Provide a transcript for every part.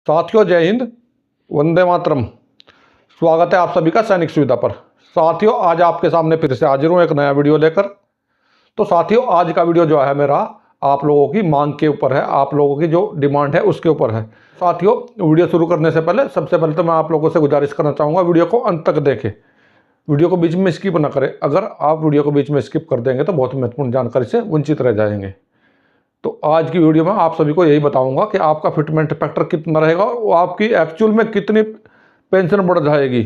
साथियों जय हिंद, वंदे मातरम। स्वागत है आप सभी का सैनिक सुविधा पर। साथियों आज आपके सामने फिर से हाजिर हूँ एक नया वीडियो लेकर। तो साथियों आज का वीडियो जो है मेरा आप लोगों की मांग के ऊपर है, आप लोगों की जो डिमांड है उसके ऊपर है। साथियों वीडियो शुरू करने से पहले सबसे पहले तो मैं आप लोगों से गुजारिश करना चाहूँगा, वीडियो को अंत तक देखें, वीडियो को बीच में स्किप ना करें। अगर आप वीडियो को बीच में स्किप कर देंगे तो बहुत महत्वपूर्ण जानकारी से वंचित रह जाएंगे। तो आज की वीडियो में आप सभी को यही बताऊंगा कि आपका फिटमेंट फैक्टर कितना रहेगा और आपकी एक्चुअल में कितनी पेंशन बढ़ जाएगी।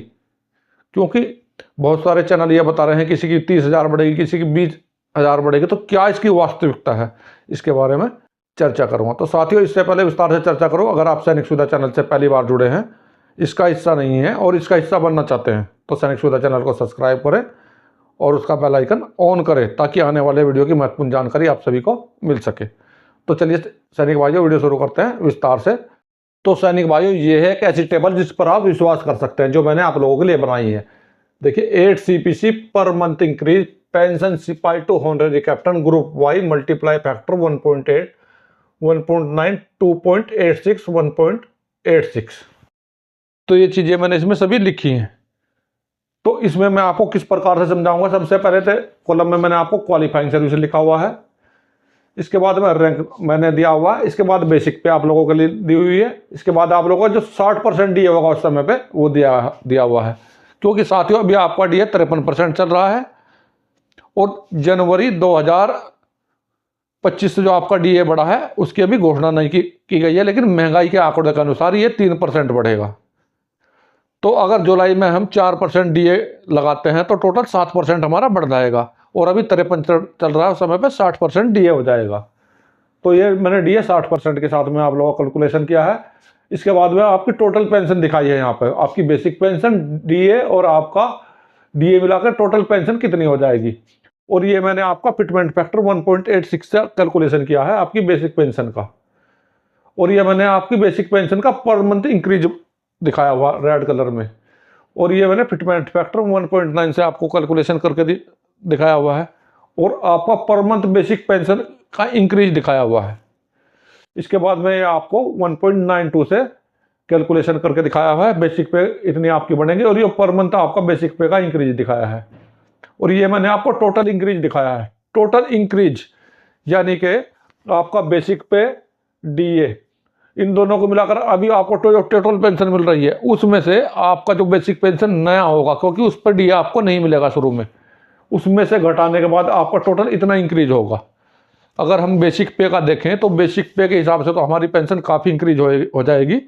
क्योंकि बहुत सारे चैनल ये बता रहे हैं किसी की 30,000 बढ़ेगी, किसी की 20,000 बढ़ेगी, तो क्या इसकी वास्तविकता है इसके बारे में चर्चा करूंगा। तो साथियों इससे पहले विस्तार से चर्चा करूँ, अगर आप सैनिक सुविधा चैनल से पहली बार जुड़े हैं, इसका हिस्सा नहीं है और इसका हिस्सा बनना चाहते हैं तो सैनिक सुविधा चैनल को सब्सक्राइब करें और उसका बेल आइकन ऑन करें ताकि आने वाले वीडियो की महत्वपूर्ण जानकारी आप सभी को मिल सके। तो चलिए सैनिक भाइयों वीडियो शुरू करते हैं विस्तार से। तो सैनिक भाइयों ये है एक ऐसी टेबल जिस पर आप विश्वास कर सकते हैं, जो मैंने आप लोगों के लिए बनाई है। देखिए 8 CPC पर मंथ इंक्रीज पेंशन सिपाही to honorary captain group Y multiply factor 1.8 1.9 2.86 1.86। तो ये चीजें मैंने इसमें सभी लिखी हैं। तो इसमें मैं आपको किस प्रकार से समझाऊंगा। सबसे पहले तो कॉलम में मैंने आपको क्वालिफाइंग सर्विस लिखा हुआ है, इसके बाद में रैंक मैंने दिया हुआ है, इसके बाद बेसिक पे आप लोगों के लिए दी हुई है, इसके बाद आप लोगों का जो 60% डीए होगा उस समय पे वो दिया हुआ है। क्योंकि साथियों अभी आपका डीए 53% चल रहा है और जनवरी 2025 से जो आपका डीए बढ़ा है उसकी अभी घोषणा नहीं की गई है, लेकिन महंगाई के आंकड़े के अनुसार ये 3% बढ़ेगा। तो अगर जुलाई में हम 4% डीए लगाते हैं तो टोटल 7% हमारा बढ़ जाएगा और अभी 53 चल रहा है उस समय पे 60% डीए हो जाएगा। तो ये मैंने डीए 60% के साथ में आप लोगों का कैलकुलेशन किया है। इसके बाद में आपकी टोटल पेंशन दिखाई है यहाँ पे, आपकी बेसिक पेंशन डीए और आपका डीए मिलाकर टोटल पेंशन कितनी हो जाएगी। और ये मैंने आपका फिटमेंट फैक्टर 1.86 से कैलकुलेशन किया है आपकी बेसिक पेंशन का। और ये मैंने आपकी बेसिक पेंशन का पर मंथ इंक्रीज दिखाया हुआ रेड कलर में। और ये मैंने फिटमेंट फैक्टर 1.9 से आपको कैलकुलेशन करके दिखाया हुआ है और आपका पर मंथ बेसिक पेंशन का इंक्रीज दिखाया हुआ है। इसके बाद में आपको 1.92 से कैलकुलेशन करके दिखाया हुआ है, बेसिक पे इतनी आपकी बनेंगे और ये पर मंथ आपका बेसिक पे का इंक्रीज दिखाया है। और ये मैंने आपको टोटल इंक्रीज दिखाया है। टोटल इंक्रीज यानी कि आपका बेसिक पे डीए इन दोनों को मिलाकर अभी आपको टोटल पेंशन मिल रही है, उसमें से आपका जो बेसिक पेंशन नया होगा, क्योंकि उस पर डीए आपको नहीं मिलेगा शुरू में, उसमें से घटाने के बाद आपका टोटल इतना इंक्रीज होगा। अगर हम बेसिक पे का देखें तो बेसिक पे के हिसाब से तो हमारी पेंशन काफ़ी इंक्रीज हो जाएगी,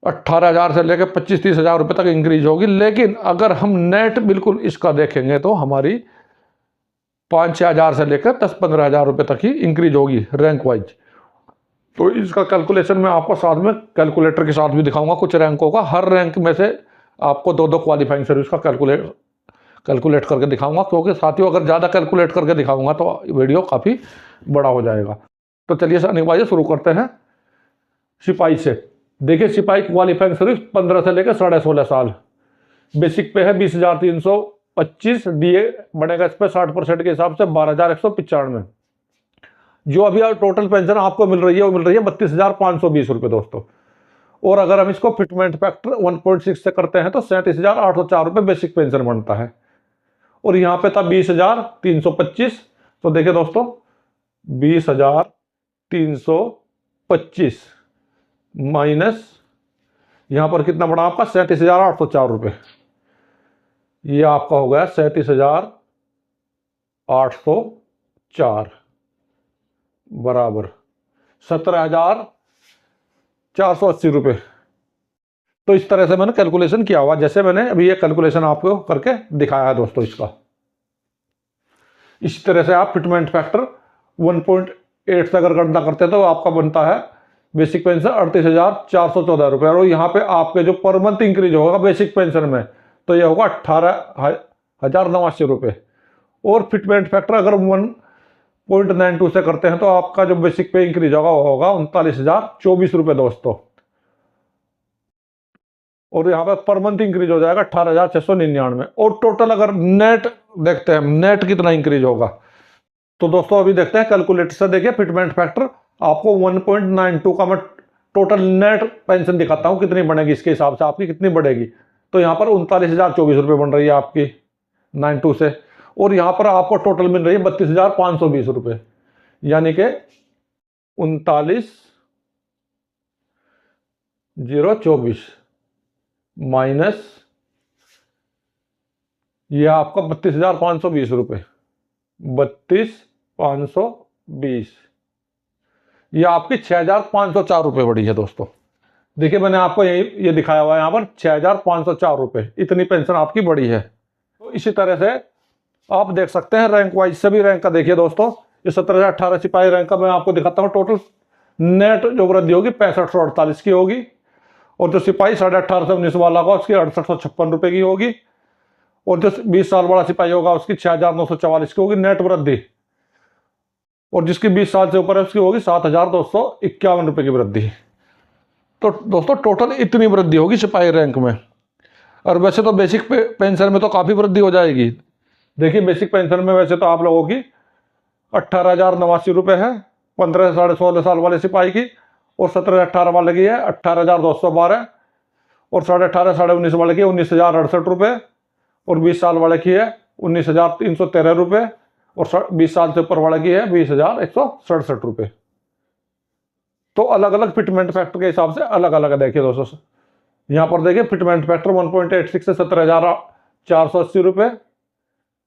18,000 से लेकर 25-30 हज़ार रुपये तक इंक्रीज होगी। लेकिन अगर हम नेट बिल्कुल इसका देखेंगे तो हमारी 5-6 हज़ार से लेकर 10-15 हज़ार रुपये तक ही इंक्रीज होगी रैंक वाइज। तो इसका कैलकुलेशन मैं आपको साथ में कैलकुलेटर के साथ भी दिखाऊंगा। कुछ रैंकों का हर रैंक में से आपको 2-2 क्वालिफाइंग सर्विस का कैलकुलेट करके दिखाऊंगा, क्योंकि साथियों अगर ज़्यादा कैलकुलेट करके दिखाऊंगा तो वीडियो काफ़ी बड़ा हो जाएगा। तो चलिए सैनिक भाई शुरू करते हैं सिपाही से। देखिए सिपाही क्वालिफाइंग सर्विस 15 से लेकर 16.5 साल, बेसिक पे है 20,325, डीए बनेगा इस पर 60% के हिसाब से 12,195। जो अभी टोटल पेंशन आपको मिल रही है वो मिल रही है 32,520 रुपये दोस्तों। और अगर हम इसको फिटमेंट फैक्टर 1.6 से करते हैं तो 37,804 रुपये बेसिक पेंशन बनता है। और यहाँ पे था 20,325। तो देखिए दोस्तों 20,325 माइनस यहाँ पर कितना बड़ा आपका 37,804 रुपये, ये आपका हो गया 37,804 बराबर 17,480 रुपये। तो इस तरह से मैंने कैलकुलेशन किया हुआ, जैसे मैंने अभी ये कैलकुलेशन आपको करके दिखाया है दोस्तों। इस तरह से आप फिटमेंट फैक्टर 1.8 से अगर गणना करते हैं तो आपका बनता है बेसिक पेंशन 38,414 रुपये। और यहाँ पे आपके जो पर मंथ इंक्रीज होगा बेसिक पेंशन में तो ये होगा 18,089 रुपये। और फिटमेंट फैक्टर अगर 1.92 से करते हैं तो आपका जो बेसिक पे इंक्रीज होगा वो होगा 39,024 रुपये दोस्तों। और यहाँ पर मंथ इंक्रीज हो जाएगा 18,699। और टोटल अगर नेट देखते हैं नेट कितना इंक्रीज होगा तो दोस्तों अभी देखते हैं कैलकुलेटर से। देखिए फिटमेंट फैक्टर आपको 1.92 का मैं टोटल नेट पेंशन दिखाता हूँ कितनी बनेगी, इसके हिसाब से आपकी कितनी बढ़ेगी। तो यहाँ पर 39,024 रुपये बन रही है आपकी 92 से, और यहाँ पर आपको टोटल मिल रही है 32,520 रुपये, यानी कि 39,024 माइनस ये आपका 32,520 रुपये, 32,520, ये आपकी 6,504 रुपये बढ़ी है दोस्तों। देखिए मैंने आपको ये दिखाया हुआ है यहाँ पर 6,504 रुपये, इतनी पेंशन आपकी बढ़ी है। तो इसी तरह से आप देख सकते हैं रैंक वाइज सभी रैंक का। देखिए दोस्तों, ये 17,018 सिपाही रैंक का मैं आपको दिखाता हूँ। टोटल नेट जो वृद्धि होगी 6548 की होगी, और जो सिपाही 18.5 से 19 वाला होगा उसकी 6856 रुपये की होगी, और जो 20 साल वाला सिपाही होगा उसकी 6,944 की होगी नेट वृद्धि, और जिसकी 20 साल से ऊपर है उसकी होगी 7,251 रुपये की वृद्धि। तो दोस्तों टोटल इतनी वृद्धि होगी सिपाही रैंक में। और वैसे तो बेसिक पेंशन में तो काफ़ी वृद्धि हो जाएगी। देखिए बेसिक पेंशन में वैसे तो आप लोगों की 18,089 रुपये है 15 से 16.5 साल वाले सिपाही की, और 17-18 वाले की है 18,212, और 18.5 साढ़े 19 वाले की 19,068 रुपये, और 20 साल वाले की है 19,313 रुपये, और 20 साल से ऊपर वाले की है 20,167 रुपये। तो अलग अलग फिटमेंट फैक्टर के हिसाब से अलग अलग है। देखिए दोस्तों यहाँ पर देखिए फिटमेंट फैक्टर 1.86 से 17,480 रुपये,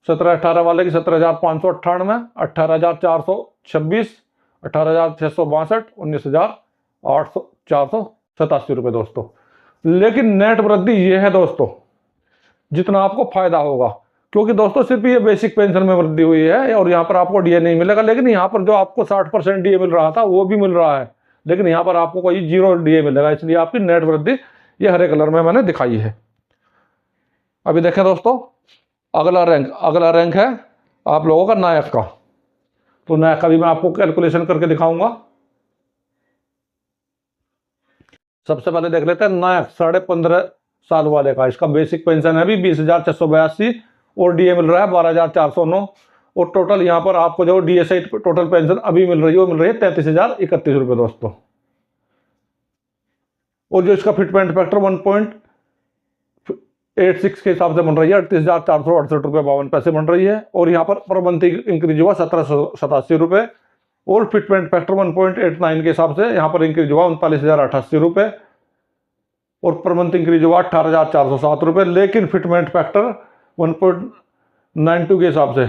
17-18 वाले की 17,598, 18,426, 18,662, 19,487 रुपये दोस्तों। लेकिन नेट वृद्धि ये है दोस्तों जितना आपको फायदा होगा, क्योंकि दोस्तों सिर्फ ये बेसिक पेंशन में वृद्धि हुई है और यहाँ पर आपको डीए नहीं मिलेगा। लेकिन यहाँ पर जो आपको 60% डीए मिल रहा था वो भी मिल रहा है, लेकिन यहाँ पर आपको कोई 0 डीए मिलेगा, इसलिए आपकी नेट वृद्धि ये हरे कलर में मैंने दिखाई है। अभी देखें दोस्तों अगला रैंक है आप लोगों का नायक का। तो नायक का भी मैं आपको कैलकुलेशन करके दिखाऊंगा। सबसे पहले देख लेते हैं नायक 15.5 साल वाले का। इसका बेसिक पेंशन है अभी 20,682, और डीए मिल रहा है 12,409, और टोटल यहाँ पर आपको जो डीए सहित टोटल पेंशन अभी मिल रही है वो मिल रही है 33,031 रुपये दोस्तों। और जो इसका फिटमेंट फैक्टर 1.86 के हिसाब से बन रही है 38,468 रुपये 52 पैसे बन रही है, और यहाँ पर पर मंथ इंक्रीज हुआ 1,787 रुपये, और फिटमेंट फैक्टर 1.89 के हिसाब से यहाँ पर इंक्रीज हुआ 39,088 रुपये, और पर मंथ इंक्रीज हुआ 18,407 रुपये। लेकिन फिटमेंट फैक्टर 1.92 के हिसाब से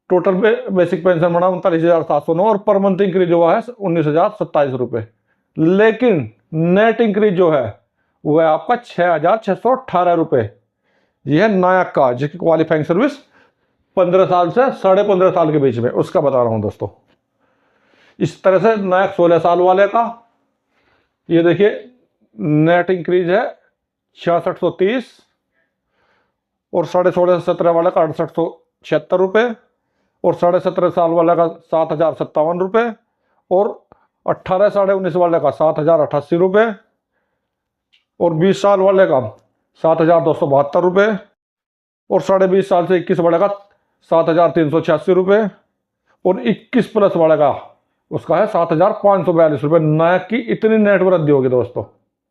टोटल बेसिक पेंशन बना 39,709, और पर मंथ इंक्रीज हुआ है 19,027 रुपये। लेकिन नेट इंक्रीज जो है वो है आपका 6,618 रुपये। यह है नायक का, जिसकी क्वालिफाइंग सर्विस 15 साल से 15.5 साल के बीच में, उसका बता रहा हूं दोस्तों। इस तरह से नायक 16 साल वाले का ये देखिए नेट इंक्रीज है 6630, और 16.5 से 17 वाले का 6876 रुपये, और 17.5 साल वाले का 7,057 रुपये, और 18 साढ़े 19 वाले का 7,088 रुपये, और 20 साल वाले का 7,272 रुपये, और 20.5 साल से 21 वाले का 7,386 रुपये, और 21 प्लस वाले का उसका है 7,542 रुपये। नायक की इतनी नेट वृद्धि होगी दोस्तों।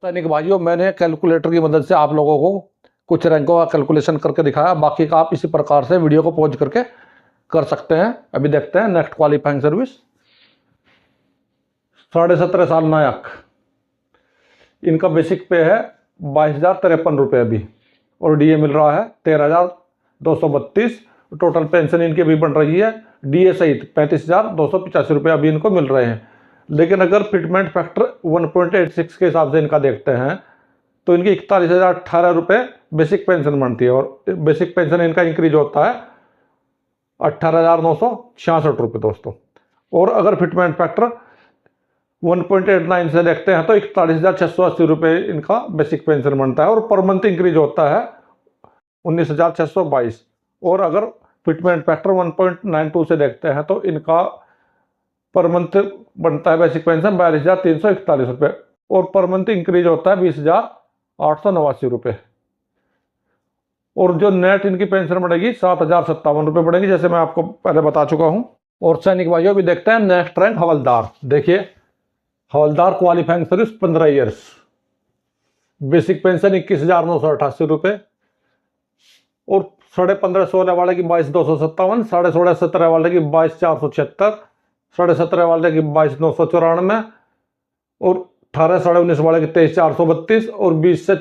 सैनिक भाइयों, मैंने कैलकुलेटर की मदद से आप लोगों को कुछ रैंकों का कैलकुलेशन करके दिखाया, बाकी का आप इसी प्रकार से वीडियो को पॉज करके कर सकते हैं। अभी देखते हैं नेक्स्ट क्वालिफाइंग सर्विस। 17.5 साल नायक, इनका बेसिक पे है 22,053 रुपये अभी, और डीए मिल रहा है 13,232। टोटल पेंशन इनकी भी बन रही है डीए सहित 35,285 रुपये अभी इनको मिल रहे हैं। लेकिन अगर फिटमेंट फैक्टर 1.86 के हिसाब से इनका देखते हैं तो इनकी 41,018 रुपये बेसिक पेंशन बनती है, और बेसिक पेंशन इनका इंक्रीज होता है 18,966 रुपये दोस्तों। और अगर फिटमेंट फैक्टर 1.89 से देखते हैं तो 41,680 रुपये इनका बेसिक पेंशन बनता है, और पर मंथ इंक्रीज होता है 19,622। और अगर फिटमेंट फैक्टर 1.92 से देखते हैं तो इनका पर मंथ बनता है बेसिक पेंशन 42,341 रुपये, और पर मंथ इंक्रीज होता है 20,889 रुपये। और जो नेट इनकी पेंशन बढ़ेगी 7,057 रुपये बढ़ेगी, जैसे मैं आपको पहले बता चुका हूं। और सैनिक भाइयों भी देखते हैं नेक्स्ट रैंक हवलदार। देखिए हवलदार qualifying service 15 years, basic pension 21,988 रुपये। और 15.5-16 वाले की 22,257, 16.5-17 वाले की 22,476, 17.5 वाले की 22,994 और 18-19 वाले की 23,432 और 20 से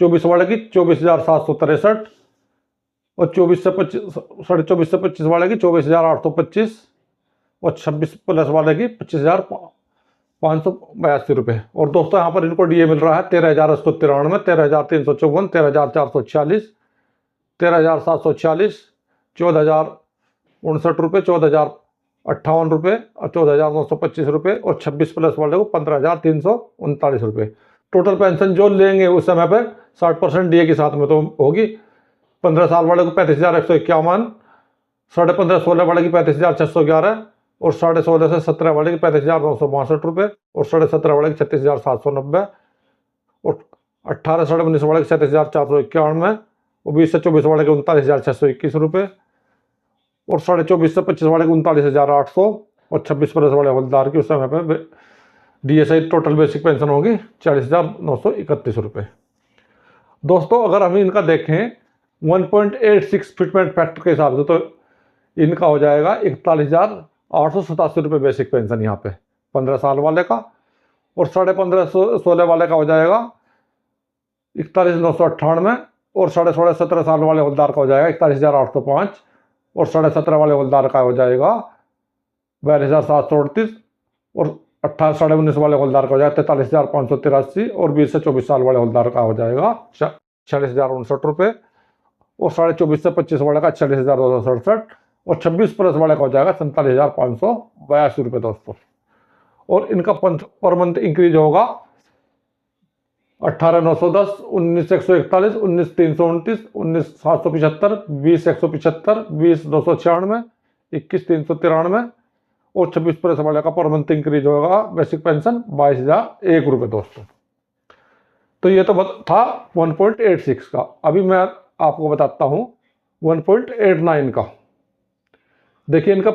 24 वाले की 24,763 और 24 से 25 वाले की 24,825 और 26 प्लस वाले की 25,582 रुपये। और दोस्तों यहाँ पर इनको डीए मिल रहा है 13,193, 13,354, 13,446, 13,746, 14,059 रुपये, 14,058 रुपये और 14,925 रुपये और 26 प्लस वाले को 15,339 रुपये। टोटल पेंशन जो लेंगे उस समय पे 60% डीए के साथ में तो होगी। 15 साल वाले को 35,151, 15.5-16 वाले की 35,611 और 16.5 से 17 वाले की 35,962 रुपये और 17.5 वाले की 36,790 और 18-19 वाले की 37,491 और 20 से 24 वाले के 39,621 रुपये और 24 से 25 वाले के 39,800 और 26 प्लस वाले हवलदार की उस समय पे डीएसआई टोटल बेसिक पेंशन होगी 40,931 रुपये। दोस्तों अगर हम इनका देखें 1.86 फिटमेंट फैक्टर के हिसाब से तो इनका हो जाएगा 41,887 रुपये बेसिक पेंशन यहाँ पे 15 साल वाले का। और 15.5-16 वाले का हो जाएगा 41,998 और 16.5-17 साल वाले हवलदार का हो जाएगा 41,805 और 17.5 वाले हवलदार का हो जाएगा 42,738 और 18-19 वाले हवलदार का हो जाएगा 43,583 और 20 से 24 साल वाले हवलदार का हो जाएगा 46,059 रुपये और 24 से 25 वाले का 46,267 और 26 प्लस वाले का हो जाएगा 47,582 रुपये दोस्तों। और इनका पर मंथ इंक्रीज होगा 18,910, 19,141, 19,329, 19,775, 20,175, 20,296, 21,393 और 26 प्लस वाले का पर मंथ इंक्रीज होगा बेसिक पेंशन 22,001 रुपये दोस्तों। तो ये तो था 1.86 का। अभी मैं आपको बताता हूँ 1.89 का। देखिए इनका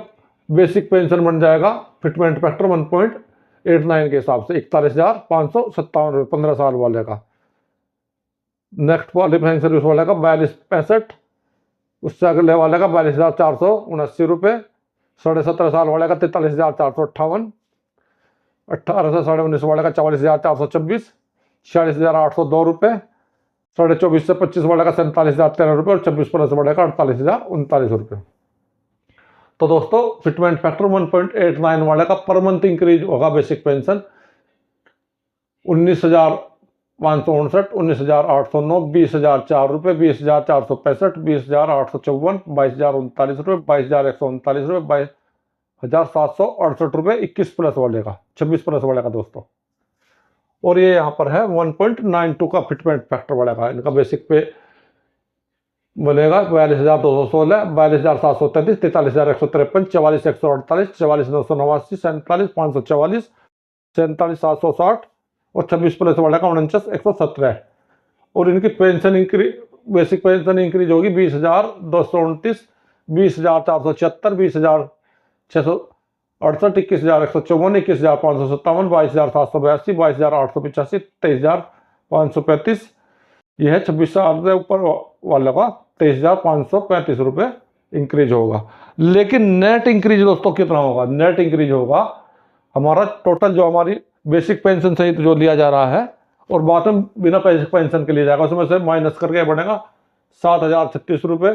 बेसिक पेंशन बन जाएगा फिटमेंट फैक्टर 1.89 के हिसाब से 41,557 रुपये 15 साल वाले का। नेक्स्ट क्वालिफाइंग सर्विस वाले का 42,65, उससे अगले वाले का 42,479 रुपये, 17.5 साल वाले का 43,458, 18 से 19 वाले का 44,426, 46,802 रुपये, 24 से 25 वाले का 47,013 रुपये और 26 प्लस वाले का 48,039 रुपये। तो दोस्तों फिटमेंट फैक्टर 1.89 वाले का पर मंथ इंक्रीज होगा बेसिक पेंशन 19,559, 19,809, 20,004 रुपये, 20,465, 20,854, 22,039 रुपये, 22,139 रुपये, 22,768 रुपये 21 प्लस वाले का, 26 प्लस वाले का दोस्तों। और ये यहाँ पर है 1.92 का फिटमेंट फैक्टर वाले का। इनका बेसिक पे बनेगा 42,216, 42,733, 43,153, 44,148, 44,989, 47,544, 47,760 और 26 प्लस वाले का 49,117। और इनकी pension increase basic pension increase होगी 20,229, 20,476, 20,668, 21,154, 21,557, 22,782, 22,885, 23,535। यह है 26 साल से ऊपर वाले का 23,535 रुपये इंक्रीज होगा। लेकिन नेट इंक्रीज दोस्तों कितना होगा? नेट इंक्रीज होगा हमारा टोटल जो हमारी बेसिक पेंशन सहित जो लिया जा रहा है और बाद में बिना बेसिक पेंशन के लिए जाएगा उसमें से माइनस करके बनेगा 7,036 रुपये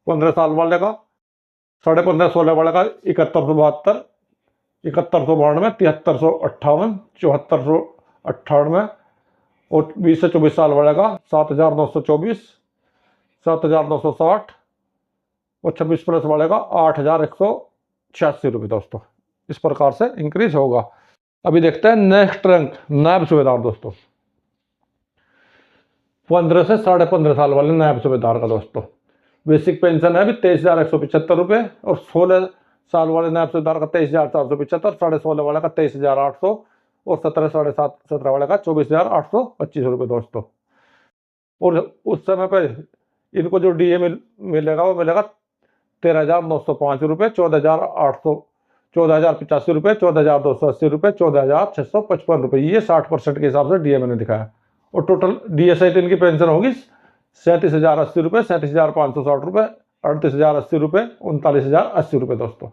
15 साल वाले का, 15.5-16 वाले का 71,72, 71,92, 73,58, 74,98 और 20 से 24 साल वाले का 7,924, 7,960 और 26 प्लस वाले का 8,186 रुपये दोस्तों। इस प्रकार से इंक्रीज होगा। अभी देखते हैं नेक्स्ट रैंक नायब सूबेदार दोस्तों। 15 से 15.5 साल वाले नायब सूबेदार का दोस्तों बेसिक पेंशन है अभी 23,175 रुपये और 16 साल वाले नायब सूबेदार का 23,475, 16.5 वाले का 23,800 और 17 वाले का 24,825 रुपये दोस्तों। और उस समय पर इनको जो डीए मिलेगा वो मिलेगा 13,905 रुपये, 14,800 14,085 रुपये, 14,280 रुपये, 14,655 रुपये, ये 60% के हिसाब से डीए मैंने दिखाया। और टोटल डीए सहित इनकी पेंशन होगी 37,080 रुपये, 37,560 रुपये, 38,080 रुपये, 39,080 रुपये दोस्तों।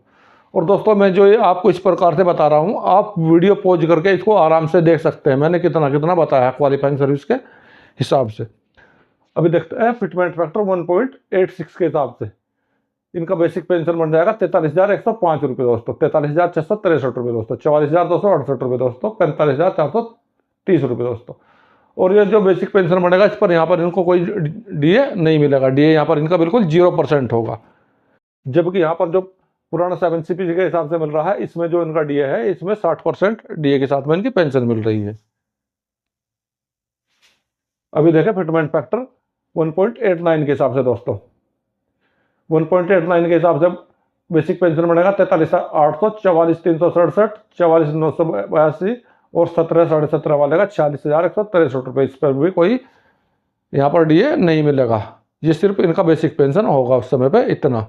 और दोस्तों मैं जो ये आपको इस प्रकार से बता रहा हूँ, आप वीडियो पॉज करके इसको आराम से देख सकते हैं, मैंने कितना कितना बताया क्वालिफाइंग सर्विस के हिसाब से। अभी देखते हैं फिटमेंट फैक्टर 1.86 के हिसाब से इनका बेसिक पेंशन बन जाएगा 43,105 रुपये दोस्तों, 43,663 रुपये दोस्तों, 44,268 रुपये दोस्तों, 45,430 रुपये दोस्तों। और ये जो बेसिक पेंशन बनेगा इस पर यहाँ पर इनको कोई डीए नहीं मिलेगा, डीए यहाँ पर इनका बिल्कुल 0% होगा। जबकि यहाँ पर जो पुराना 7CPC के हिसाब से मिल रहा है, इसमें जो इनका डीए है इसमें 60% डीए के साथ में इनकी पेंशन मिल रही है। अभी देखें फिटमेंट फैक्टर 1.89 के हिसाब से दोस्तों, 1.89 के हिसाब से बेसिक पेंशन बनेगा 43,800, 44,367, 44,982 और 17,17.5 वाले का 46,163 रुपये। इस पर भी कोई यहाँ पर डीए नहीं मिलेगा, ये सिर्फ इनका बेसिक पेंशन होगा उस समय पे इतना।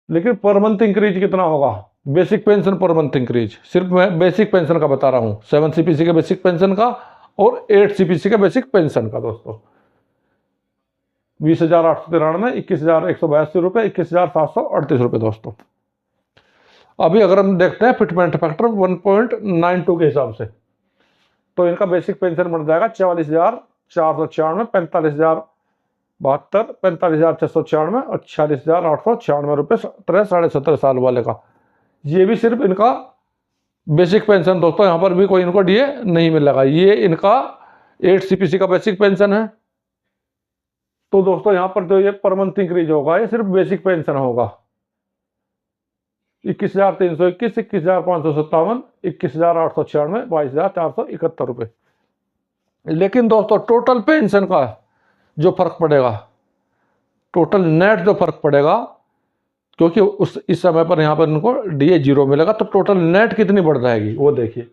लेकिन पर मंथ इंक्रीज कितना होगा? बेसिक पेंशन पर मंथ इंक्रीज सिर्फ मैं बेसिक पेंशन का बता रहा हूँ, 7CPC के बेसिक पेंशन का और 8CPC के बेसिक पेंशन का दोस्तों। 20,893, 21,182 रुपये, 21,738 रुपये दोस्तों। अभी अगर हम देखते हैं फिटमेंट फैक्टर 1.92 के हिसाब से, तो इनका बेसिक पेंशन बन जाएगा 44,496, 45,072, 45,696 और 46,896 रुपये 17.5 साल वाले का। ये भी सिर्फ इनका बेसिक पेंशन दोस्तों, यहाँ पर भी कोई इनको डीए नहीं मिलेगा। ये इनका 8CPC का बेसिक पेंशन है। तो दोस्तों यहाँ पर जो ये पर मंथ इंक्रीज होगा ये सिर्फ बेसिक पेंशन होगा 21,321, 21,557, 21,896, 22,471 रुपये। लेकिन दोस्तों टोटल पेंशन का जो फर्क पड़ेगा, टोटल नेट जो फर्क पड़ेगा, क्योंकि इस समय पर यहाँ पर इनको डीए 0 मिलेगा, तो टोटल नेट कितनी बढ़ जाएगी वो देखिए।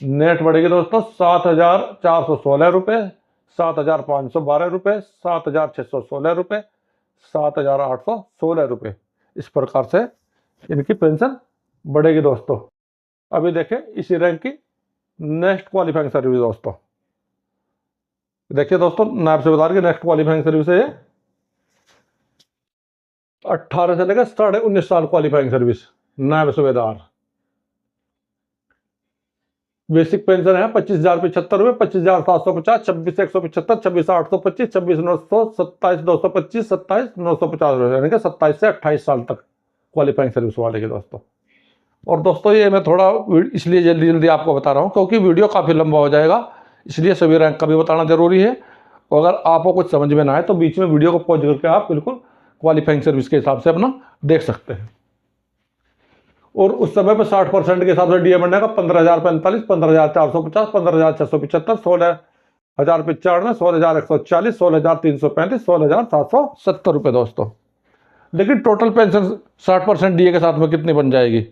नेट बढ़ेगी दोस्तों 7,416 रुपये, 7,512 रुपये, 7,616 रुपये, 7,816 रुपये। इस प्रकार से इनकी पेंशन बढ़ेगी दोस्तों। अभी देखें इसी रैंक की नेक्स्ट क्वालिफाइंग सर्विस दोस्तों। देखिए दोस्तों, नायब सूबेदार की नेक्स्ट क्वालिफाइंग सर्विस है 18 से लेकर 19.5 साल क्वालिफाइंग सर्विस नायब सूबेदार। बेसिक पेंशन है 25,075 रुपये, 25,750, 26,175, 26,825, 26,900, 27,225, 27,950 रुपये, यानी कि 27 से 28 साल तक क्वालिफाइंग सर्विस वाले के दोस्तों। और दोस्तों ये मैं थोड़ा इसलिए जल्दी जल्दी आपको बता रहा हूँ क्योंकि वीडियो काफ़ी लंबा हो जाएगा, इसलिए सभी रैंक का भी बताना जरूरी है। और अगर आपको कुछ समझ में ना आए तो बीच में वीडियो को पॉज करके आप बिल्कुल क्वालिफाइंग सर्विस के हिसाब से अपना देख सकते हैं। और उस समय पर 60% के हिसाब से डीए बनेगा 15,045, 15,450, 15,675, 16,095, 16,140, 16,335, 16,770 रुपये दोस्तों। लेकिन टोटल पेंशन 60% डीए के साथ में कितनी बन जाएगी?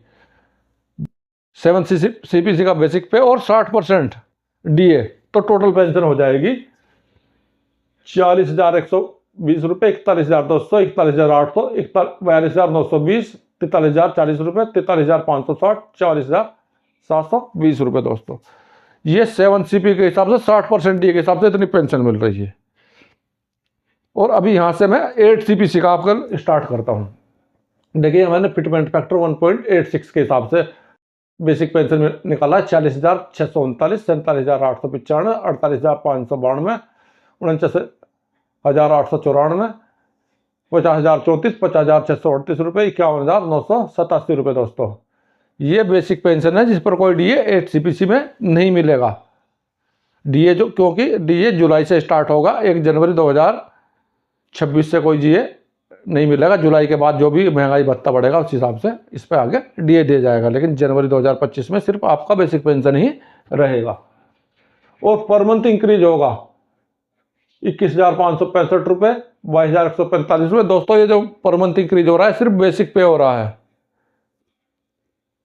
7CPC का बेसिक पे और 60% डीए, तो टोटल पेंशन हो जाएगी 40,120 रुपये, 41,200, 41,800, 42,920, 43,040 रुपये, 43,560, 44,720 रुपये दोस्तों। ये 7CP के हिसाब से 60% डीए के हिसाब से इतनी पेंशन मिल रही है। और अभी यहाँ से मैं 8CPC का आपका स्टार्ट करता हूँ। देखिए मैंने फिटमेंट फैक्टर 1.86 के हिसाब से बेसिक पेंशन निकाला 40,639, 47,895, 48,592, 49,894, 50,034, 50,638 रुपये, 51,987 रुपये दोस्तों। ये बेसिक पेंशन है जिस पर कोई डीए 8CPC में नहीं मिलेगा। डीए जो, क्योंकि डीए जुलाई से स्टार्ट होगा, 1 जनवरी 2026 से कोई डीए नहीं मिलेगा। जुलाई के बाद जो भी महंगाई भत्ता बढ़ेगा उस हिसाब से इस पर आगे डीए दिया जाएगा, लेकिन जनवरी 2025 में सिर्फ आपका बेसिक पेंशन ही रहेगा। और पर मंथ इंक्रीज होगा 21,565 रुपये, 22,145 रुपये दोस्तों। ये जो पर मंथ इंक्रीज हो रहा है सिर्फ बेसिक पे हो रहा है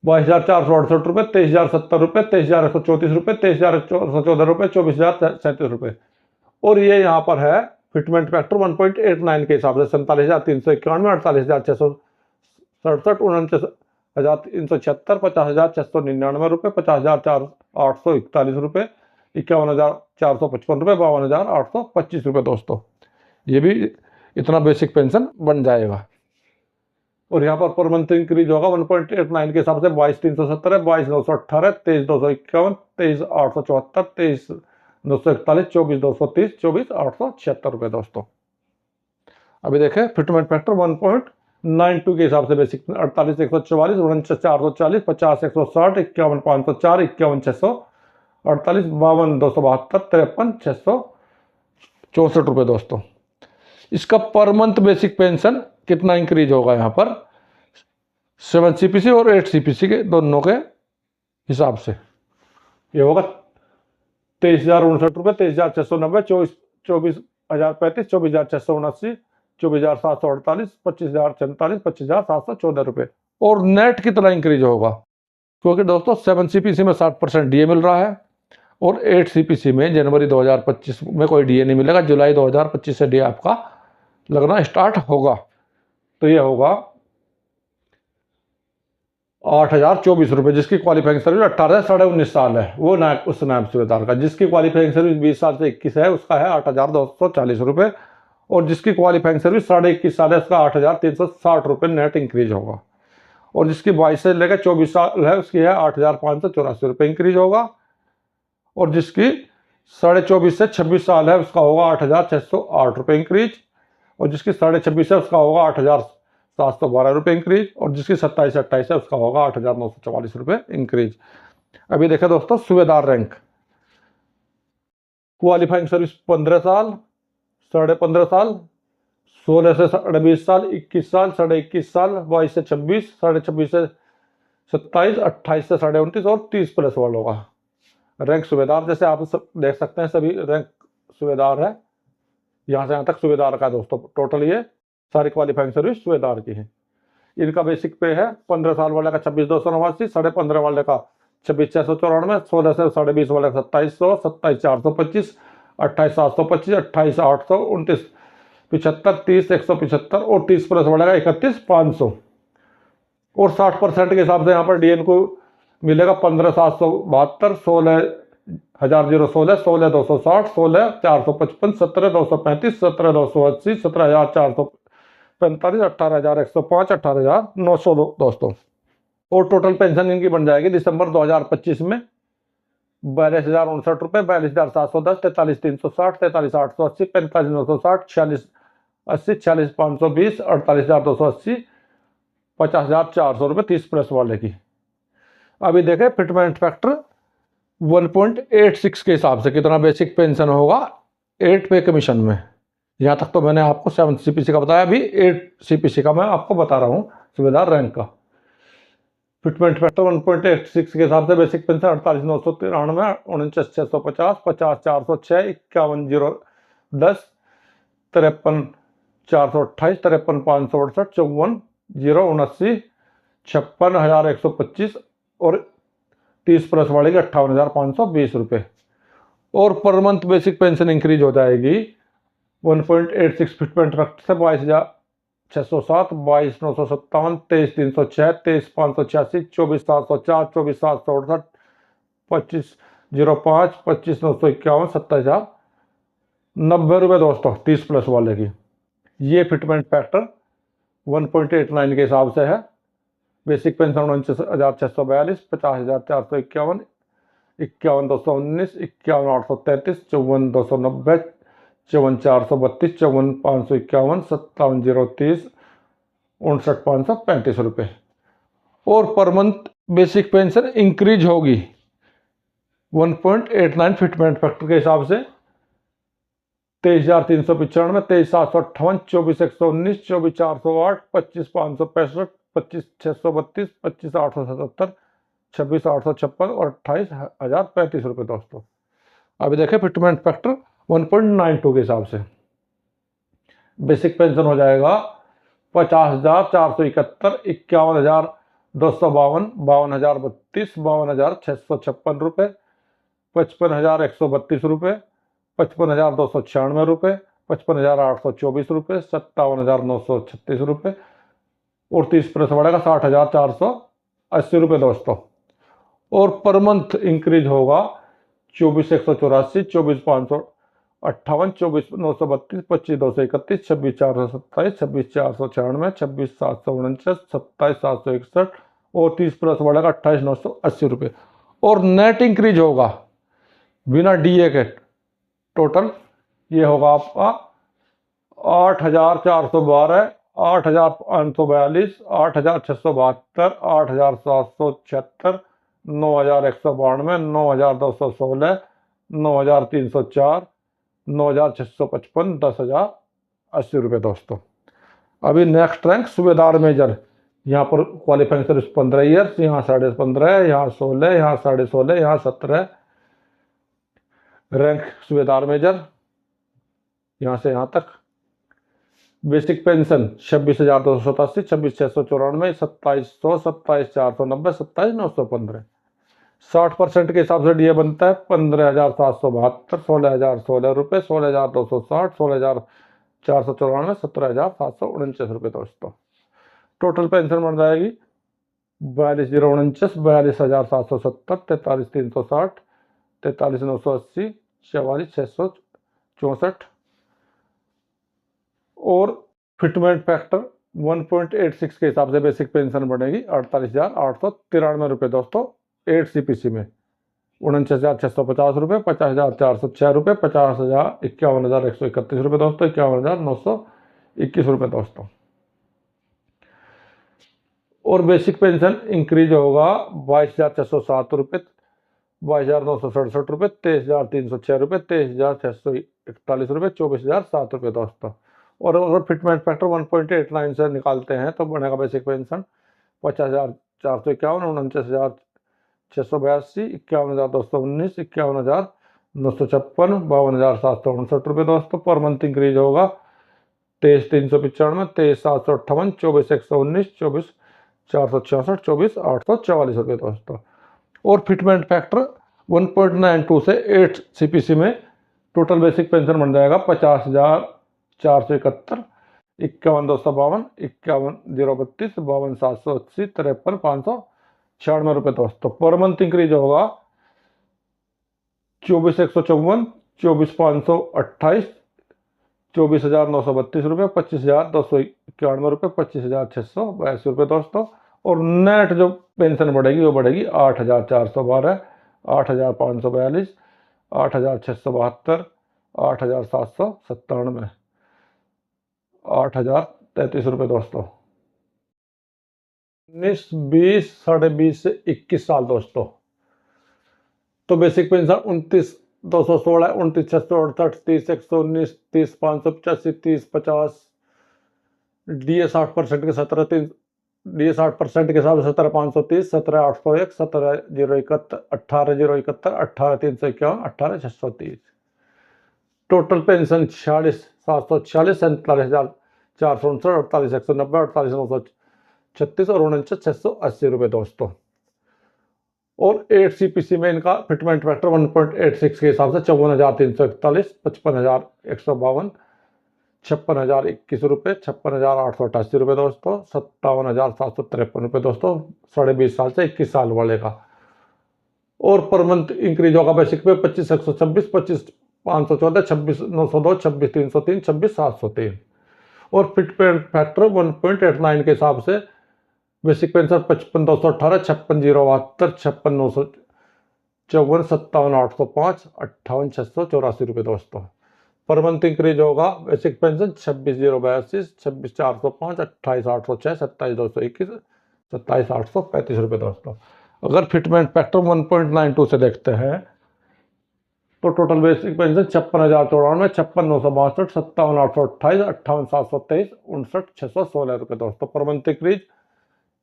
22,468 रुपये, 23,070 रुपये, 23,134 रुपये, 23,414 रुपये, 24,037 रुपये। और ये यहाँ पर है फिटमेंट फैक्टर 1.89 के हिसाब से 47,391, 48,667, 50,376, 50,699 रुपये, 50,841 रुपये, 51,455 रुपये, 52,825 रुपये दोस्तों। ये भी इतना बेसिक पेंशन बन जाएगा। और यहाँ पर मंथ इंक्रीज होगा 1.89 के हिसाब से 22,370 है, 22,918, 23,251, 23,874, 23,941, 24,230, 24,876 रुपये दोस्तों। अभी देखें फिटमेंट फैक्टर 1.92 के हिसाब से बेसिक 48,144, 49,440, 50,160, 51,504, 51,648, 52,272, 53,664 रुपये दोस्तों। इसका पर मंथ बेसिक पेंशन कितना इंक्रीज होगा यहाँ पर 7 CPC और 8 CPC के दोनों के हिसाब से ये होगा 23,059 रुपये, 23,690, 24,035, 24,679, 24,748, 25,044, 25,714 रुपये। और नेट कितना इंक्रीज होगा, क्योंकि दोस्तों 7 CPC में 60% DA मिल रहा है और 8 CPC में जनवरी 2025 में कोई DA नहीं मिलेगा, जुलाई 2025 से DA आपका लगना स्टार्ट होगा। तो ये होगा 8,024 रुपये, जिसकी क्वालिफाइंग सर्विस 18 से 19.5 साल है वो उस नायब सूबेदार का। जिसकी क्वालिफाइंग सर्विस 20 साल से 21 है उसका है 8,240 रुपये, और जिसकी क्वालिफाइंग सर्विस 21.5 साल है उसका 8,360 रुपये नेट इंक्रीज होगा। और जिसकी 22 से लेकर 24 साल है उसकी है 8,584 रुपये इंक्रीज होगा। और जिसकी 24.5 से 26 साल है उसका होगा 8,608 रुपये इंक्रीज। और जिसकी 26.5 है उसका होगा 8,712 रुपये इंक्रीज। और जिसकी 27 से 28 है उसका होगा 8,944 रुपये इंक्रीज। अभी देखें दोस्तों सूबेदार रैंक, क्वालिफाइंग सर्विस 15 साल, 15.5 साल, 16 से 20 साल, 21 साल, 21.5 साल, 22 से 26, 26 से 27, 28 से 29 और 30 प्लस वर्ड होगा। रैंक सूबेदार जैसे आप देख सकते हैं सभी रैंक सूबेदार है, यहाँ से यहाँ तक सूबेदार का दोस्तों। टोटल ये सारी क्वालिफाइंग सर्विस सूबेदार की है। इनका बेसिक पे है 15 साल वाले का 26,289, 15.5 वाले का 26,694, 16 से 20.5 वाले का 2,700, 27,425, 28,725, 28,829, 75, 30, 175 और 30 प्लस वाले का 31,500। और 60% के हिसाब से यहाँ पर DN को मिलेगा 15,772, 16,016, 16,260, 16,455, 17,235, 17,280, 17,445, 18,105, 18,900 दोस्तों। और टोटल पेंशन इनकी बन जाएगी दिसंबर 2025 में 42,059 रुपये, 42,710, 43,360, 43,880, 45,960, 46,80, 46,520, 48,280, 50,400 रुपये 30 प्लस वाले की। अभी देखें फिटमेंट फैक्टर 1.86 के हिसाब से कितना बेसिक पेंशन होगा 8 पे कमीशन में। यहाँ तक तो मैंने आपको 7 CPC का बताया, अभी 8 CPC का मैं आपको बता रहा हूँ सूबेदार रैंक का। फिटमेंट फैक्टर 1.86 के हिसाब से बेसिक पेंशन 48,993, 49,650, 50,406, 51,010, 53,428, 53,568, 54,079, 56,125 और 30 प्लस वाले की 58,520 रुपये। और per month basic pension increase हो जाएगी 1.86 फिटमेंट फैक्टर से 22,607, 22,957, 23,306, 23,586, 24,704, 24,768, 25,005, 25,951, 27,090 रुपये दोस्तों 30 प्लस वाले की। ये फिटमेंट फैक्टर 1.89 के हिसाब से है। बेसिक पेंशन 49,642, 50,451, 51,219, 51,833, 54,290, 54,432, 54,551, 57,030, 59,535 रुपये। और per month basic pension increase होगी 1.89 फिटमेंट फैक्टर के हिसाब से 23,395, 23,758, 24,119, 24,408, 25,565, 25,632, 25,877, 26,856 और 28,035 रुपये दोस्तों। अभी देखें फिटमेंट फैक्टर 1.92 के हिसाब से बेसिक पेंशन हो जाएगा 50,471, 51,252, 52,032, 52,656 रुपये, 55,132 रुपये, 55,296 रुपये, 55,824 रुपये, 57,936 रुपये और 30 प्लस बढ़ेगा 60,400 ₹80 दोस्तों। और पर मंथ इंक्रीज होगा 24,184, 24,558, 24,932, 25,231, 26,427, 26,496, 26,749, 27,761 और 30 प्लस बढ़ेगा ₹28,980। और नेट इंक्रीज होगा बिना डीए के टोटल ये होगा आपका 8,412, 8,542, 8,672, 8,776, 9,192, 9,216, 9,304, 9,655, ₹10,080 दोस्तों। अभी नेक्स्ट रैंक सूबेदार मेजर, यहाँ पर क्वालिफाइंग सर्विस 15 ईयर्स, यहाँ 15.5, यहाँ 16, यहाँ 16.5, यहाँ 17 रैंक सूबेदार मेजर, यहाँ से यहाँ तक। Basic pension 26,287, 26,694, 27,100, 27,490, 27,915। 60% के हिसाब से डीए बनता है 15,772, 16,016 रुपये, 16,260, 16,494, 17,749 दोस्तों। टोटल पेंशन बन जाएगी 42,049, 42,770, 43,360, 43,980, 44,664। और फिटमेंट फैक्टर 1.86 के हिसाब से बेसिक पेंशन बढ़ेगी 48,893 दोस्तों 8 CPC में। 49,650 रुपये, 50,406 रुपये, 51,131 रुपये दोस्तों, 51,921 दोस्तों। और बेसिक पेंशन इंक्रीज होगा 22,607 रुपये, 22,967 रुपये, 23,306 रुपये, 23,641 रुपये, 24,007 रुपये दोस्तों। और अगर फिटमेंट फैक्टर 1.89 से निकालते हैं तो बनेगा बेसिक पेंशन 50,451, 49,682, 51,219, 51,956, 52,759 रुपये दोस्तों। पर मंथ इंक्रीज होगा 23,395, 23,758, 24,119, 24,466, 24,844 रुपये दोस्तों। और फिटमेंट फैक्टर 1.92 से 8 CPC में टोटल बेसिक पेंशन बन जाएगा 50,471, 51,252, 51,032, 52,780, 53,596 रुपये दोस्तों। पर मंथ इंक्रीज होगा 24,154, 24,528, 24,932 रुपये, 25,291 रुपये, 25,682 रुपये दोस्तों। और नेट जो पेंशन बढ़ेगी वो बढ़ेगी 8,412, 8,542, 8,672, 8,797, 8,033 रुपये दोस्तों। 19, 20, 20.5 से 21 साल दोस्तों तो बेसिक पेंशन 29,216, 29,668, 30,119, 30,585, 30,50, डीए 60% के 17,300, डीए 60% के हिसाब से 17,530, 17,801, 17,071, 18,071, 18,351, 18,630। टोटल पेंशन 46,746, 47,459, 48,190, 48,936 और 49,680 रुपये दोस्तों। और 8 CPC में इनका फिटमेंट फैक्टर 1.86 के हिसाब से 54,341, 55,152, 56,021 रुपये, 56,888 रुपये दोस्तों, 57,753 रुपये दोस्तों 20.5 साल से 21 साल वाले का। और पर मंथ इंक्रीज होगा बेसिक पे 25,126, 25,514, 26,902, 26,303, 26,703। और फिटमेंट फैक्टर 1.89 के हिसाब से बेसिक पेंशन 55,218, 56,072, 56,954, 57,805, 58,684 रुपये दोस्तों। पर मंथ इंक्रीज होगा बेसिक पेंशन 26,082, 26,405, 28,806, 27,221, 27,835 रुपये दोस्तों। अगर फिटमेंट फैक्टर 1.92 से देखते हैं तो टोटल बेसिक पेंशन 56,094, 56,962, 57,828, 58,723, 59,616 रुपये दोस्तों। पर मंथ इंक्रीज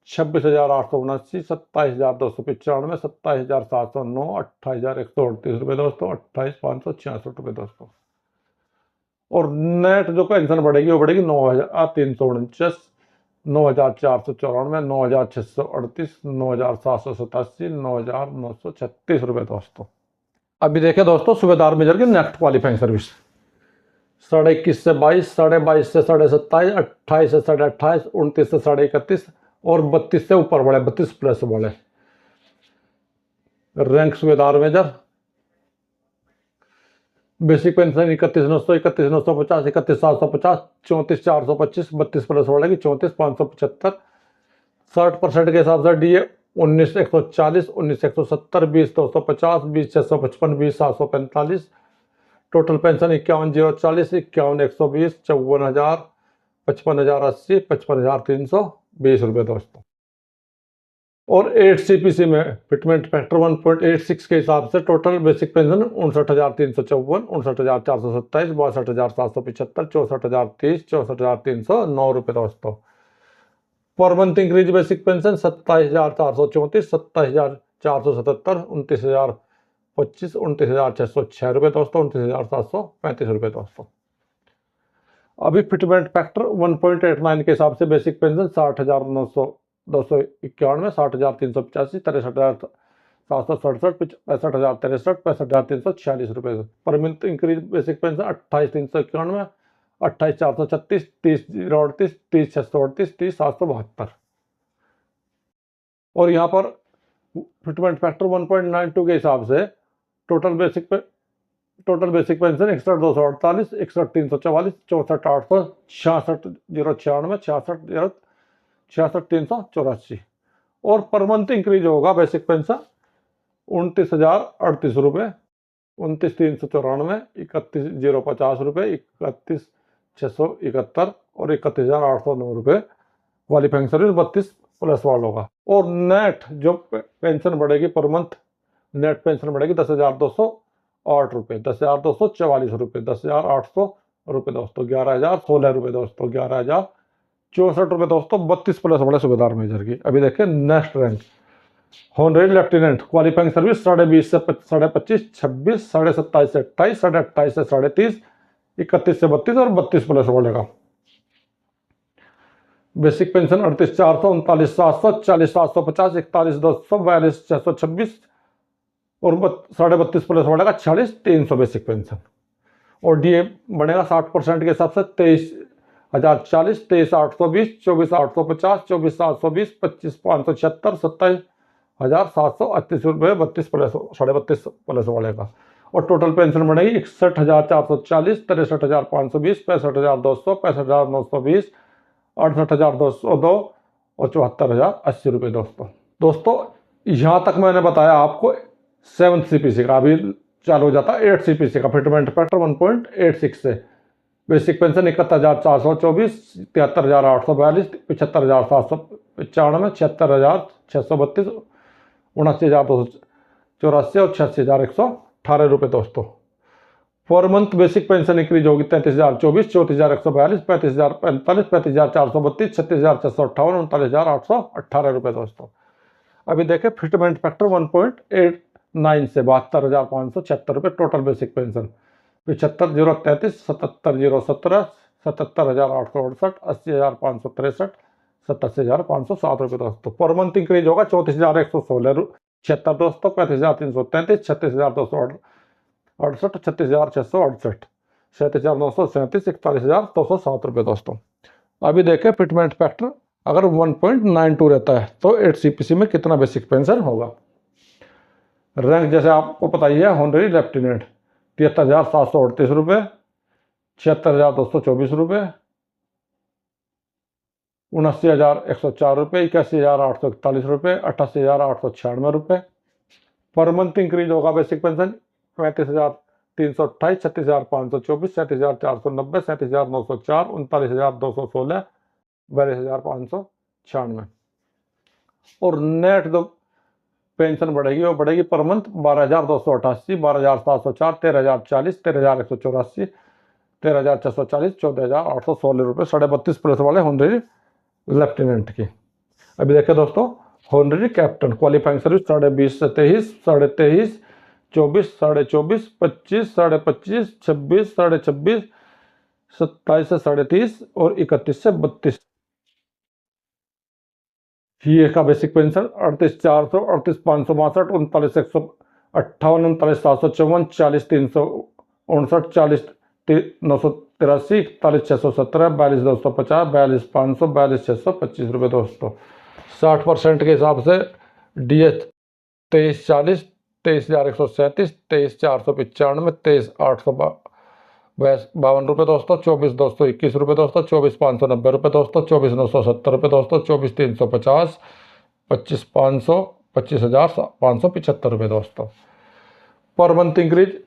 26,879, 27,295, 27,709, 28,138 रुपये दोस्तों, 28,566 रुपये दोस्तों। और नेट जो पेंशन बढ़ेगी वो बढ़ेगी 9,349, 9,494, 9,638, 9,787, 9,936 रुपये दोस्तों। अभी देखिए दोस्तों सूबेदार मेजर की नेक्स्ट क्वालिफाइंग सर्विस 21.5 से 22, 22.5 से 27.5, 28 से 28.5, 29 से 31, और 32 से ऊपर वाले 32 प्लस वाले। रैंक सुबेदार मेजर बेसिक पेंशन 31,900, 31,950, 31,750, 34,425, 32 प्लस वाले की 34,575। 60% के हिसाब से डीए 19,140, 19,170, 20,250, 20,655, 20,745। टोटल पेंशन 51,040, 51,120, 54,000, 55,080, 55,320 रुपये दोस्तों। और 8 CPC में फिटमेंट फैक्टर 1.86 के हिसाब से टोटल बेसिक पेंशन 59,354, 59,427, 62,775, 64,030, 64,309 रुपये दोस्तों। पर मंथ इंक्रीज बेसिक पेंशन 27,434, 27,477, 29,025, 29,606 रुपये दोस्तों, 29,735 रुपये दोस्तों। अभी फिटमेंट फैक्टर 1.89 के हिसाब से बेसिक पेंशन 60,991, 60,385, 63,767, 65,063, 65,346 रुपये। पर मंथ इंक्रीज बेसिक पेंशन 28,391, 28,436, 30,038, 30,638, 30,772। और यहाँ पर फिटमेंट फैक्टर 1.92 के हिसाब से टोटल बेसिक पेंशन 61,248, 61,344, 64,800, 66,096, 66,384। और पर मंथ इंक्रीज होगा बेसिक पेंशन 29,038 रुपये, 29,394, 31,050 रुपये, 31,671 और 31,809 रुपये क्वालिफाइंग सर्विस 32 प्लस वालों का। और नेट जो पेंशन बढ़ेगी पर मंथ, नेट पेंशन बढ़ेगी 10,208 रुपये, 10,244 रुपये, 10,800 रुपये दोस्तों, 11,016 रुपये दोस्तों, 11,064 रुपये दोस्तों 32 प्लस वाले सुबेदार मेजर की। अभी देखिए next rank honorary lieutenant qualifying service 20.5 से 25.5, 26, 27.5 से 28, 28.5 से 30.5, 31 से 32 और 32 प्लस वाले का। बेसिक पेंशन 38,400, 39,700, 40,750, 41,200, 42,626 और 32.5 प्लस वाले का 46,300 बेसिक पेंशन। और डीए बढ़ेगा 60% के हिसाब से 23,040, 23,820, 24,850, 24,720, 25,576, 27,738 रुपये 32 प्लस 32.5 प्लस वाले का। और टोटल पेंशन बढ़ेगी 61,440, 63,520, 65,200, 65,920, 68,202 और 74,080 रुपये दोस्तों। यहाँ तक मैंने बताया आपको 7 CPC का। अभी चालू हो जाता है 8 CPC का फिटमेंट फैक्टर 1.86 से। बेसिक पेंशन 71,424, 73,842, 75,795, 76,632, 79,284 और 86,118 रुपये दोस्तों। Per month basic pension increase होगी 33,024, 34,142, 35,045, 35,432, 36,658, 39,818 रुपये दोस्तों। अभी देखें फिटमेंट फैक्टर 1.89 से 72,576 रुपये टोटल बेसिक पेंशन। 75,033, 77,017, 77,868, 80,563, 87,507 रुपये दोस्तों। पर मंथ इंक्रीज होगा 34,116, 76 दोस्तों, 35,333, 36,268, 36,668, 37,937, 41,207 रुपये दोस्तों। अभी देखें फिटमेंट फैक्टर अगर 1.92 रहता है तो 8 CPC में कितना बेसिक पेंशन होगा। रैंक जैसे आपको पता ही है होनरेरी लेफ्टिनेंट 73,738 रुपये, 76,224 रुपये, 79,104 रुपये, 81,841 रुपये, 88,896 रुपये। पर मंथ इंक्रीज होगा बेसिक पेंशन 35,328, 36,524, 37,490, 37,904, 39,216, 42,596। और नेट जो पेंशन बढ़ेगी वो बढ़ेगी पर मंथ 12,288, 12,704, 13,040, 13,184, 13,640, 14,816 रुपये 32.5 प्लस वाले होनरेरी लेफ्टिनेंट की। अभी देखिए दोस्तों होनरेरी कैप्टन क्वालिफाइंग सर्विस 20.5 से 23, 23.5, 24, 24.5, 25, 25.5, 26, 26.5, 27 से 30.5 और 31 से 32। ये का बेसिक पेंशन 38,400, 38,562, 39,158, 39,754, 40,359, 40,983, 41,617, 42,250, 42,500, 42,625 रुपये दोस्तों। 60% के हिसाब से DA 2340, 23,137, 23,495, 23,852 रुपये दोस्तों, 24,221 रुपये दोस्तों, 24,590 रुपये दोस्तों, 24,970 रुपये दोस्तों, 24,350, 25,500, 25,575 रुपये दोस्तों। पर मंथ इंक्रीज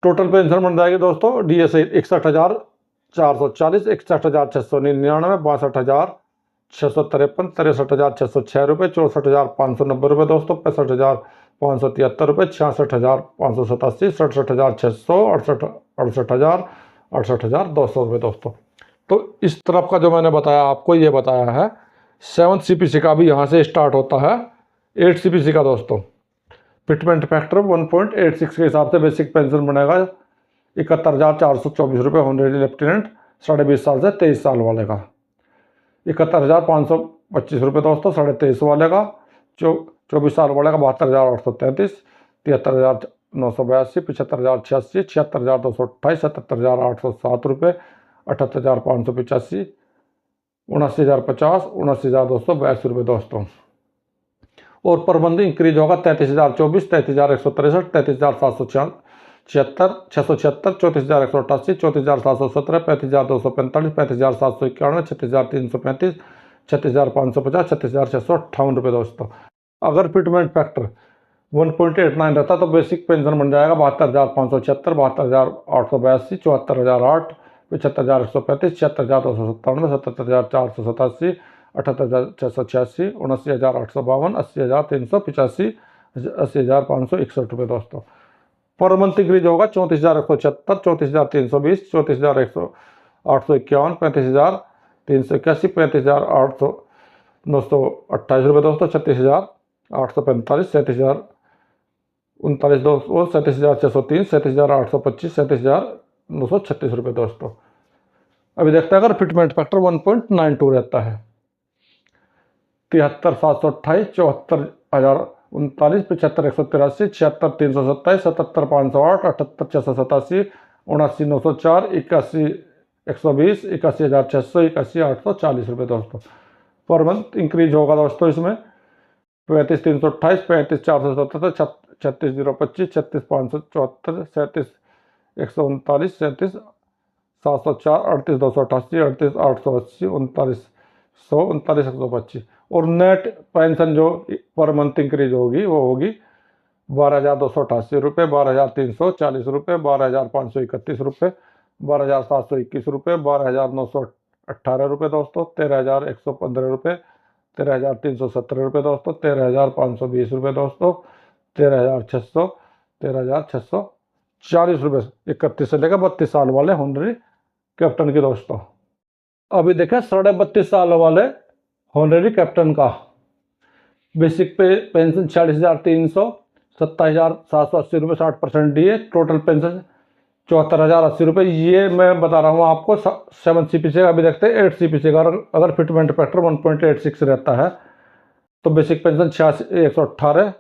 टोटल पेंशन बन जाएगी दोस्तों DA से 61,440, 61,699, 62,653, 63,606 रुपये, 64,590 रुपये दोस्तों, 65,573 रुपये, 66,587, 67,600, 68,200 रुपये दोस्तों। तो इस तरफ का जो मैंने बताया आपको, ये बताया है 7th CPC का भी यहाँ से स्टार्ट होता है 8th CPC का दोस्तों। फिटमेंट फैक्टर 1.86 के हिसाब से बेसिक पेंशन बनेगा 71,424 रुपये होनरेरी लेफ्टिनेंट 20.5 साल से 23 साल वाले का, 71,525 रुपये दोस्तों 23.5 वाले का, 24 साल वाले का 72,833, 73,982, 75,086, 76,228, 77,807 रुपये, 78,585, 79,050, 79,282 रुपये दोस्तों। और प्रबंध इंक्रीज होगा 33,024, 33,163, 33,776, 676, 34,188, 34,717, 35,245, 35,791, 36,335, 36,550, 36,658 रुपये दोस्तों। अगर फिटमेंट फैक्टर 1.89 रहता तो बेसिक पेंशन बन जाएगा 72,576, 72,882, 74,008, 75,135, 76,297, 77,487, 78,686, 79,852, 80,385, 80,561 रुपये दोस्तों। पर मंथ इंक्रीज होगा 34,176, 34,320, 34,851, 35,381, 35,928 रुपये दोस्तों, 36,845, 37,039, 37,603, 37,825, 37,936 रुपये दोस्तों। अभी देखते हैं अगर फिटमेंट फैक्टर 1.92 रहता है 73,728, 74,039, 75,183, 76,327, 77,508, 78,687, 79,904, 81,120, 81,600, 81,840 रुपये दोस्तों। पर मंथ इंक्रीज होगा दोस्तों इसमें 35,328, 35,477, 36,025, 36,574, 37,139, 37,704, 38,288, 38,880, 39,100, 39,125। और नेट पेंशन जो पर मंथ इंक्रीज होगी वो होगी 12,288 रुपये, 12,340 रुपये, 12,531 रुपये, 12,721 रुपये, 12,918 रुपये दोस्तों, 13,115 रुपये, 13,317 रुपये दोस्तों, 13,520 रुपये दोस्तों, 13,600, 13,640 रुपये 31 से लेकर 32 साल वाले होनरी कैप्टन की दोस्तों। अभी देखें 32.5 साल वाले होनरी कैप्टन का बेसिक पे पेंशन 46,300, 27,780 रुपये 60% DA, टोटल पेंशन 74,080 रुपये। ये मैं बता रहा हूँ आपको 7 CPC का। अभी देखते हैं 8 CPC का। अगर फिटमेंट फैक्टर 1.86 रहता है तो बेसिक पेंशन 86,118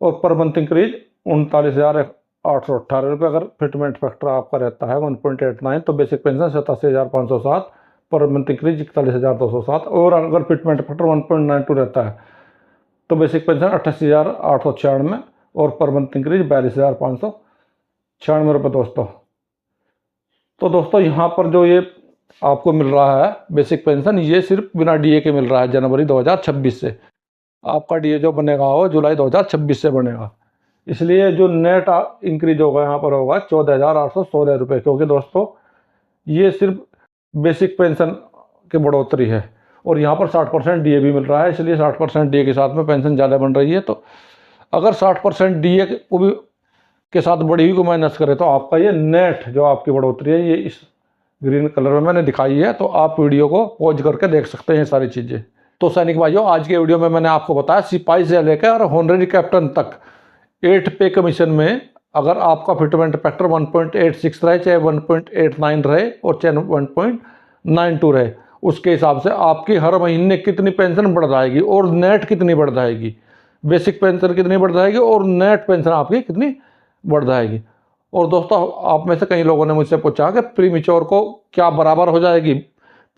और पर मंथ इंक्रीज 39,818 रुपये। अगर फिटमेंट फैक्टर आपका रहता है 1.89 तो बेसिक पेंशन 87,507, पर मंथ इंक्रीज 41,207। और अगर फिटमेंट फैक्टर 1.92 रहता है तो बेसिक पेंशन 88,896 और पर मंथ इंक्रीज 42,596 रुपये दोस्तों। तो दोस्तों यहाँ पर जो ये आपको मिल रहा है बेसिक पेंशन, ये सिर्फ बिना DA के मिल रहा है जनवरी 2026 से। आपका DA जो बनेगा वो जुलाई 2026 से बनेगा। इसलिए जो नेट इंक्रीज होगा यहाँ पर होगा 14,816 रुपये, क्योंकि दोस्तों ये सिर्फ बेसिक पेंशन की बढ़ोतरी है और यहाँ पर 60% DA भी मिल रहा है, इसलिए 60% DA के साथ में पेंशन ज़्यादा बन रही है। तो अगर 60% DA को भी के साथ बढ़ी हुई को माइनस करें तो आपका ये नेट जो आपकी बढ़ोतरी है ये इस ग्रीन कलर में मैंने दिखाई है। तो आप वीडियो को पॉज करके देख सकते हैं सारी चीज़ें। तो सैनिक भाइयों, आज के वीडियो में मैंने आपको बताया सिपाही से लेकर होनरी कैप्टन तक 8 पे कमीशन में अगर आपका फिटमेंट फैक्टर 1.86 रहे, चाहे 1.89 रहे और चाहे 1.92 रहे, उसके हिसाब से आपकी हर महीने कितनी पेंशन बढ़ जाएगी और नेट कितनी बढ़ जाएगी, बेसिक पेंशन कितनी बढ़ जाएगी और नेट पेंशन आपकी कितनी बढ़ जाएगी। और दोस्तों आप में से कई लोगों ने मुझसे पूछा कि प्रीमेच्योर को क्या बराबर हो जाएगी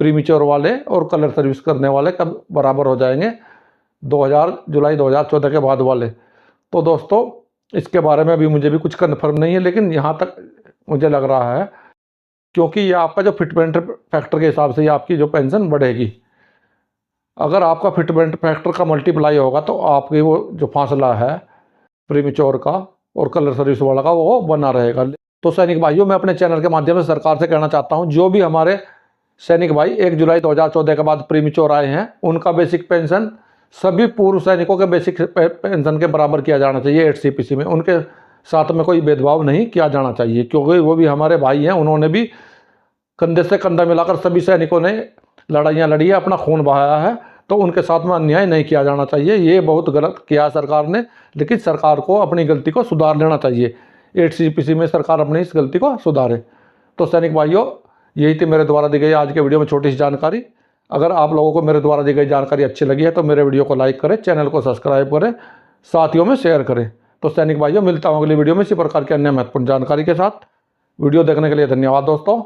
प्रीमेच्योर वाले और कलर सर्विस करने वाले कब बराबर हो जाएंगे, जुलाई 2014 के बाद वाले। तो दोस्तों इसके बारे में अभी मुझे भी कुछ कन्फर्म नहीं है, लेकिन यहाँ तक मुझे लग रहा है, क्योंकि ये आपका जो फिटमेंट फैक्टर के हिसाब से ये आपकी जो पेंशन बढ़ेगी। अगर आपका फिटमेंट फैक्टर का मल्टीप्लाई होगा तो आपकी वो जो फासला है प्रीमेच्योर का और कलर सर्विस वाला का वो बना रहेगा। तो सैनिक भाइयों, मैं अपने चैनल के माध्यम से सरकार से कहना चाहता हूँ, जो भी हमारे सैनिक भाई 1 जुलाई 2014 के बाद प्रीमेच्योर आए हैं, उनका बेसिक पेंशन सभी पूर्व सैनिकों के बेसिक पेंशन के बराबर किया जाना चाहिए। 8CPC में उनके साथ में कोई भेदभाव नहीं किया जाना चाहिए, क्योंकि वो भी हमारे भाई हैं। उन्होंने भी कंधे से कंधा मिलाकर सभी सैनिकों ने लड़ाइयाँ लड़ी है, अपना खून बहाया है, तो उनके साथ में अन्याय नहीं किया जाना चाहिए। ये बहुत गलत किया सरकार ने, लेकिन सरकार को अपनी गलती को सुधार लेना चाहिए। 8CPC में सरकार अपनी इस गलती को सुधारे। तो सैनिक भाइयों, यही थी मेरे द्वारा दी गई आज के वीडियो में छोटी सी जानकारी। अगर आप लोगों को मेरे द्वारा दी गई जानकारी अच्छी लगी है तो मेरे वीडियो को लाइक करें, चैनल को सब्सक्राइब करें, साथियों में शेयर करें। तो सैनिक भाइयों, मिलता हूँ अगली वीडियो में इसी प्रकार के अन्य महत्वपूर्ण जानकारी के साथ। वीडियो देखने के लिए धन्यवाद दोस्तों।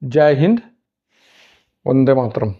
जय हिंद, वंदे मातरम।